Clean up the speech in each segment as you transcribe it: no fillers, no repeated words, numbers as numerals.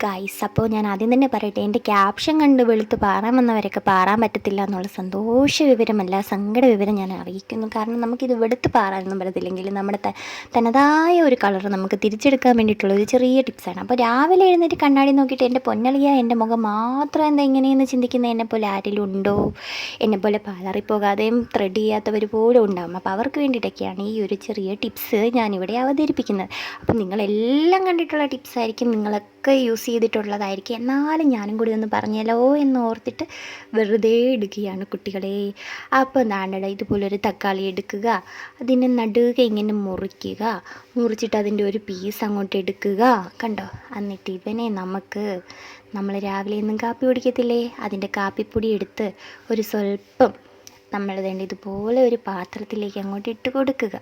Guys, അപ്പോൾ ഞാൻ ആദ്യം തന്നെ പറയട്ടെ, എൻ്റെ ക്യാപ്ഷൻ കണ്ട് വെളുത്ത് പാറാൻ വന്നവരൊക്കെ പാറാൻ പറ്റത്തില്ല എന്നുള്ള സന്തോഷ വിവരമല്ല, സങ്കട വിവരം ഞാൻ അറിയിക്കുന്നു. കാരണം നമുക്കിത് വെളുത്ത് പാറാനൊന്നും പറ്റത്തില്ലെങ്കിൽ നമ്മുടെ തനതായ ഒരു കളർ നമുക്ക് തിരിച്ചെടുക്കാൻ വേണ്ടിയിട്ടുള്ള ഒരു ചെറിയ ടിപ്സാണ്. അപ്പോൾ രാവിലെ എഴുന്നേറ്റ് കണ്ണാടി നോക്കിയിട്ട് എൻ്റെ പൊന്നളിയ എൻ്റെ മുഖം മാത്രം എന്താ ഇങ്ങനെയെന്ന് ചിന്തിക്കുന്ന എന്നെപ്പോലെ ആരെങ്കിലും ഉണ്ടോ? എന്നെപ്പോലെ പാലറിപ്പോകാതെയും ത്രെഡ് ചെയ്യാത്തവർ പോലും ഉണ്ടാകും. അപ്പോൾ അവർക്ക് വേണ്ടിയിട്ടൊക്കെയാണ് ഈ ഒരു ചെറിയ ടിപ്സ് ഞാനിവിടെ അവതരിപ്പിക്കുന്നത്. അപ്പം നിങ്ങളെല്ലാം കണ്ടിട്ടുള്ള ടിപ്സായിരിക്കും, നിങ്ങളൊക്കെ യൂസ് ചെയ്തിട്ടുള്ളതായിരിക്കും. എന്നാലും ഞാനും കൂടി ഒന്ന് പറഞ്ഞല്ലോ എന്ന് ഓർത്തിട്ട് വെറുതെ എടുക്കുകയാണ് കുട്ടികളെ. അപ്പോൾ എന്താണ്ടട, ഇതുപോലൊരു തക്കാളി എടുക്കുക, അതിനെ നടുക ഇങ്ങനെ മുറിച്ചിട്ട് അതിൻ്റെ ഒരു പീസ് അങ്ങോട്ട് എടുക്കുക, കണ്ടോ? എന്നിട്ട് ഇവനെ നമ്മൾ രാവിലെ ഒന്നും കാപ്പി കുടിക്കത്തില്ലേ, അതിൻ്റെ കാപ്പിപ്പൊടി എടുത്ത് ഒരു സ്വല്പം നമ്മൾ വേണ്ട ഇതുപോലെ ഒരു പാത്രത്തിലേക്ക് അങ്ങോട്ട് ഇട്ട് കൊടുക്കുക.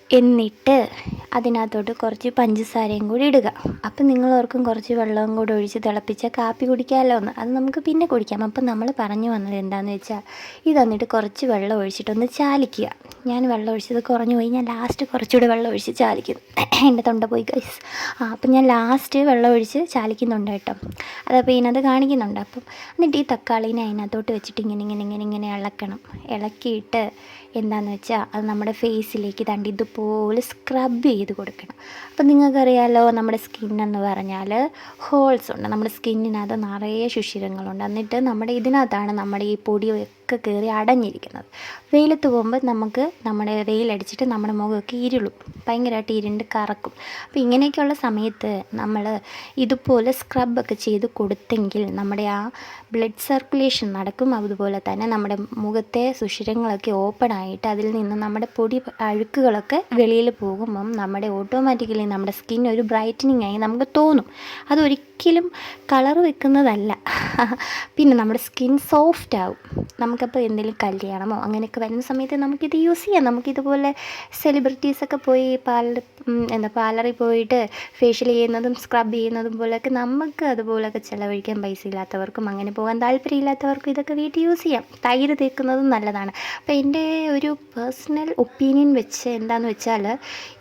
എന്നിട്ട് അതിനകത്തോട്ട് കുറച്ച് പഞ്ചസാരയും കൂടി ഇടുക. അപ്പം നിങ്ങളോർക്കും കുറച്ച് വെള്ളവും കൂടി ഒഴിച്ച് തിളപ്പിച്ച കാപ്പി കുടിക്കാമല്ലോ എന്ന്. അത് നമുക്ക് പിന്നെ കുടിക്കാം. അപ്പം നമ്മൾ പറഞ്ഞു വന്നത് എന്താണെന്ന് വെച്ചാൽ, ഇത് എന്നിട്ട് കുറച്ച് വെള്ളം ഒഴിച്ചിട്ടൊന്ന് ചാലിക്കുക. ഞാൻ വെള്ളം ഒഴിച്ചത് കുറഞ്ഞു പോയി, ഞാൻ ലാസ്റ്റ് കുറച്ചുകൂടെ വെള്ളം ഒഴിച്ച് ചാലിക്കുന്നു. എൻ്റെ തൊണ്ട പോയി ഗൈസ്. അപ്പം ഞാൻ ലാസ്റ്റ് വെള്ളം ഒഴിച്ച് ചാലിക്കുന്നുണ്ട് കേട്ടോ. അതപ്പോൾ ഇതിനകത്ത് കാണിക്കുന്നുണ്ട്. അപ്പം എന്നിട്ട് ഈ തക്കാളീനെ അതിനകത്തോട്ട് വെച്ചിട്ട് ഇങ്ങനെ ഇളക്കണം. ഇളക്കിയിട്ട് എന്താണെന്ന് വെച്ചാൽ അത് നമ്മുടെ ഫേസിലേക്ക് തണ്ടി ഇതുപോലെ സ്ക്രബ് ചെയ്ത് കൊടുക്കണം. അപ്പം നിങ്ങൾക്കറിയാമല്ലോ, നമ്മുടെ സ്കിന്നെന്ന് പറഞ്ഞാൽ ഹോൾസ് ഉണ്ട്. നമ്മുടെ സ്കിന്നിനകത്ത് നിറയെ സുഷിരങ്ങളുണ്ട്. എന്നിട്ട് നമ്മുടെ ഇതിനകത്താണ് നമ്മുടെ ഈ പൊടിയൊക്കെ കയറി അടഞ്ഞിരിക്കുന്നത്. വെയിലത്ത് പോകുമ്പോൾ നമ്മുടെ വെയിലടിച്ചിട്ട് നമ്മുടെ മുഖമൊക്കെ ഇരുളും, ഭയങ്കരമായിട്ട് ഇരുണ്ട് കറക്കും. അപ്പോൾ ഇങ്ങനെയൊക്കെയുള്ള സമയത്ത് നമ്മൾ ഇതുപോലെ സ്ക്രബൊക്കെ ചെയ്ത് കൊടുത്തെങ്കിൽ നമ്മുടെ ആ ബ്ലഡ് സർക്കുലേഷൻ നടക്കും. അതുപോലെ തന്നെ നമ്മുടെ മുഖത്തെ സുഷിരങ്ങളൊക്കെ ഓപ്പൺ ആയിട്ട് അതിൽ നിന്ന് നമ്മുടെ പൊടി അഴുക്കുകളൊക്കെ വെളിയിൽ പോകുമ്പം നമ്മുടെ ഓട്ടോമാറ്റിക്കലി നമ്മുടെ സ്കിൻ ഒരു ബ്രൈറ്റനിങ് ആയി നമുക്ക് തോന്നും. അതൊരിക്കലും കളർ വെക്കുന്നതല്ല. പിന്നെ നമ്മുടെ സ്കിൻ സോഫ്റ്റ് ആവും. നമുക്കപ്പോൾ എന്തെങ്കിലും കല്യാണമോ അങ്ങനെയൊക്കെ വരുന്ന സമയത്ത് നമുക്കിത് യൂസ് ചെയ്യാം. നമുക്കിതുപോലെ സെലിബ്രിറ്റീസൊക്കെ പോയി പാർലറിൽ പോയിട്ട് ഫേഷ്യൽ ചെയ്യുന്നതും സ്ക്രബ് ചെയ്യുന്നതും പോലെയൊക്കെ നമുക്ക് അതുപോലെയൊക്കെ ചിലവഴിക്കാൻ പൈസ ഇല്ലാത്തവർക്കും അങ്ങനെ പോകാൻ താല്പര്യമില്ലാത്തവർക്കും ഇതൊക്കെ വീട്ടിൽ യൂസ് ചെയ്യാം. തൈര് തേക്കുന്നതും നല്ലതാണ്. അപ്പോൾ എൻ്റെ ഒരു പേഴ്സണൽ ഒപ്പീനിയൻ വെച്ച് എന്താണെന്ന് വെച്ചാൽ,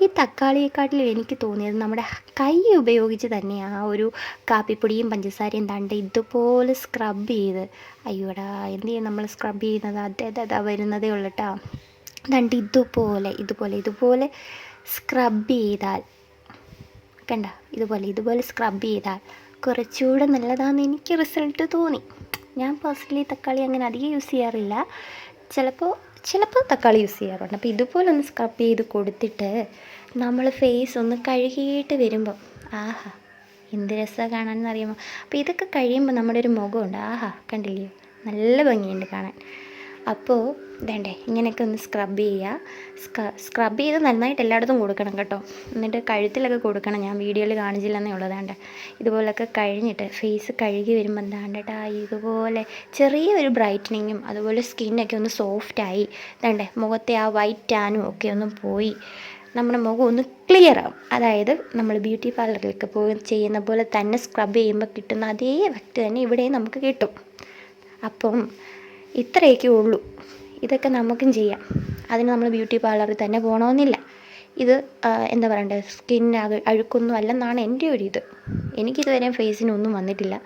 ഈ തക്കാളിയെക്കാട്ടിലും എനിക്ക് തോന്നിയത് നമ്മുടെ കൈ ഉപയോഗിച്ച് തന്നെ ആ ഒരു കാപ്പിപ്പൊടിയും പഞ്ചസാരയും തണ്ട് ഇതുപോലെ സ്ക്രബ് ചെയ്ത്, അയ്യോടാ എന്ത് ചെയ്യും നമ്മൾ സ്ക്രബ് ചെയ്യുന്നത്, അതാ വരുന്നതേ ഉള്ളൂ കേട്ടോ. തണ്ട് ഇതുപോലെ സ്ക്രബ് ചെയ്താൽ, കണ്ട, ഇതുപോലെ സ്ക്രബ് ചെയ്താൽ കുറച്ചുകൂടെ നല്ലതാണെന്ന് എനിക്ക് റിസൾട്ട് തോന്നി. ഞാൻ പേഴ്സണലി തക്കാളി അങ്ങനെ അധികം യൂസ് ചെയ്യാറില്ല, ചിലപ്പോൾ തക്കാളി യൂസ് ചെയ്യാറുണ്ട്. അപ്പോൾ ഇതുപോലെ ഒന്ന് സ്ക്രബ് ചെയ്ത് കൊടുത്തിട്ട് നമ്മൾ ഫേസ് ഒന്ന് കഴുകിയിട്ട് വരുമ്പം ആഹാ എന്ത് രസമാണ് കാണാനെന്ന് അറിയാമോ. അപ്പോൾ ഇതൊക്കെ കഴിയുമ്പോൾ നമ്മുടെ ഒരു മുഖമുണ്ട്, ആഹാ കണ്ടില്ലേ, നല്ല ഭംഗിയുണ്ട് കാണാൻ. അപ്പോൾ വേണ്ടേ ഇങ്ങനെയൊക്കെ ഒന്ന് സ്ക്രബ് സ്ക്രബ് ചെയ്ത് നന്നായിട്ട് എല്ലായിടത്തും കൊടുക്കണം കേട്ടോ. എന്നിട്ട് കഴുത്തിലൊക്കെ കൊടുക്കണം. ഞാൻ വീഡിയോയിൽ കാണിച്ചില്ലെന്നേ ഉള്ളതാണ്ട്. ഇതുപോലൊക്കെ കഴിഞ്ഞിട്ട് ഫേസ് കഴുകി വരുമ്പോൾ എന്താണ്ടേട്ടാ ഇതുപോലെ ചെറിയൊരു ബ്രൈറ്റനിങ്ങും അതുപോലെ സ്കിന്നൊക്കെ ഒന്ന് സോഫ്റ്റായി, വേണ്ടേ മുഖത്തെ ആ വൈറ്റ് ടാനും ഒക്കെ ഒന്ന് പോയി നമ്മുടെ മുഖം ഒന്ന് ക്ലിയർ ആവും. അതായത് നമ്മൾ ബ്യൂട്ടി പാർലറിലൊക്കെ പോയി ചെയ്യുന്ന പോലെ തന്നെ സ്ക്രബ് ചെയ്യുമ്പോൾ കിട്ടുന്ന അതേ എഫക്റ്റ് തന്നെ ഇവിടെയും നമുക്ക് കിട്ടും. അപ്പം ഇത്രയൊക്കെ ഉള്ളൂ. ഇതൊക്കെ നമുക്കും ചെയ്യാം. അതിന് നമ്മൾ ബ്യൂട്ടി പാർലറിൽ തന്നെ പോകണമെന്നില്ല. ഇത് എന്താ പറയണ്ടേ, അഴുക്കൊന്നും അല്ലെന്നാണ് എൻ്റെ ഒരു ഇത്. എനിക്കിതുവരെ ഫേസിനൊന്നും വന്നിട്ടില്ല,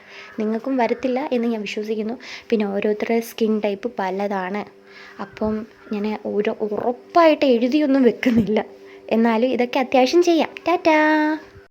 നിങ്ങൾക്കും വരത്തില്ല എന്ന് ഞാൻ വിശ്വസിക്കുന്നു. പിന്നെ ഓരോരുത്തരുടെ സ്കിൻ ടൈപ്പ് പലതാണ്. അപ്പം ഞാൻ ഉറപ്പായിട്ട് എഴുതിയൊന്നും വെക്കുന്നില്ല, എന്നാലും ഇതൊക്കെ അത്യാവശ്യം ചെയ്യാം. ടാറ്റാ.